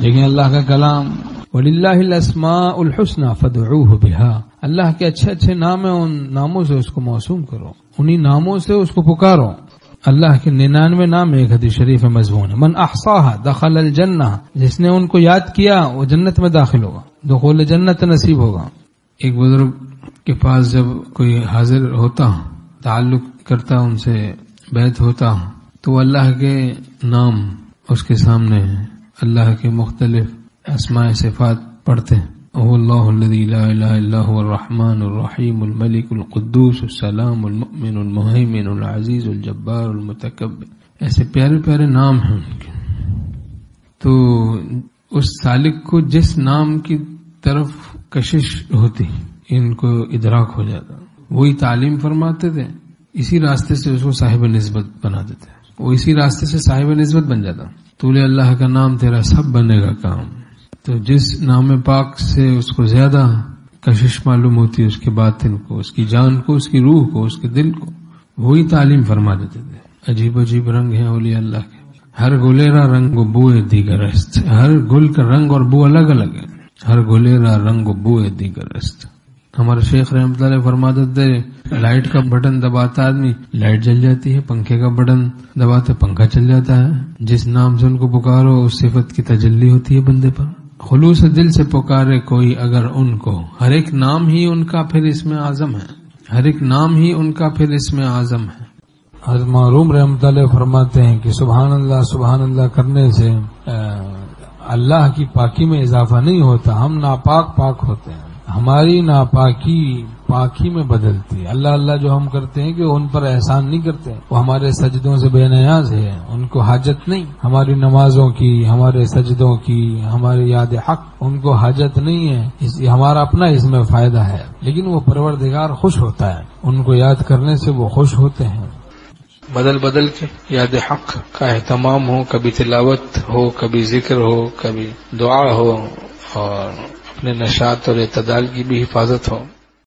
دیکھیں اللہ کا کلام، وَلِلَّهِ الْأَسْمَاءُ الْحُسْنَى فَادْعُوهُ بِهَا، اللہ کے اچھے اچھے نام ہیں، ان ناموں سے اس کو موسوم کرو، انہی ناموں سے اس کو پکارو۔ اللہ کے 99 نام ایک حدیث شریف میں مضمون ہے، من احصاها دخل الجنہ، جس نے ان کو یاد کیا وہ جنت میں داخل ہوگا، دخول جنت نصیب ہوگا۔ ایک بزرگ کے پاس جب کوئی حاضر ہوتا، تعلق کرتا، ان سے بیعت ہوتا، تو اللہ کے نام اس کے سامنے اللہ کے مختلف اسماء صفات پڑھتے ہیں، هو اللہ الذی لا الہ الا هو الرحمن الرحیم الملک القدوس السلام المؤمن المہیمن العزیز الجبار المتکبر، ایسے پیارے پیارے نام ہیں ان کے۔ تو اس سالک کو جس نام کی طرف کشش ہوتی ان کو ادراک ہو جاتا، وہی تعلیم فرماتے تھے، اسی راستے سے اس کو صاحب نسبت بنا دیتے، وہ اسی راستے سے صاحب نسبت بن جاتا۔ تو لے اللہ کا نام تیرا سب بنے گا کام۔ تو جس نام پاک سے اس کو زیادہ کشش معلوم ہوتی ہے، اس کے باطن کو، اس کی جان کو، اس کی روح کو، اس کے دل کو، وہی تعلیم فرما دیتے تھے۔ عجیب عجیب رنگ ہیں اولیاء اللہ کے، ہر گلیرا رنگ و بوئے دیگر است، ہر گل کا رنگ اور بو الگ الگ ہے، ہر گلیرا رنگ و بوئے دیگر است۔ ہمارے شیخ رحمۃ اللہ علیہ فرماتے تھے، لائٹ کا بٹن دباتا آدمی لائٹ جل جاتی ہے، پنکھے کا بٹن دباتے پنکھا چل جاتا ہے۔ جس نام سے ان کو پکارو اس صفت کی تجلی ہوتی ہے بندے پر۔ خلوص دل سے پکارے کوئی اگر ان کو، ہر ایک نام ہی ان کا پھر اس میں اعظم ہے، ہر ایک نام ہی ان کا پھر اس میں اعظم ہے۔ حضرت معروم رحمۃ اللہ فرماتے ہیں کہ سبحان اللہ کرنے سے اللہ کی پاکی میں اضافہ نہیں ہوتا، ہم ناپاک پاک ہوتے ہیں، ہماری ناپاکی پاکی میں بدلتی ہے۔ اللہ جو ہم کرتے ہیں کہ ان پر احسان نہیں کرتے، وہ ہمارے سجدوں سے بے نیاز ہے، ان کو حاجت نہیں، ہماری نمازوں کی، ہمارے سجدوں کی، ہماری یاد حق ان کو حاجت نہیں ہے، ہمارا اپنا اس میں فائدہ ہے، لیکن وہ پروردگار خوش ہوتا ہے، ان کو یاد کرنے سے وہ خوش ہوتے ہیں۔ بدل کے یاد حق کا اہتمام ہو، کبھی تلاوت ہو، کبھی ذکر ہو، کبھی دعا ہو، اور اپنے نشاط اور اعتدال کی بھی حفاظت ہو۔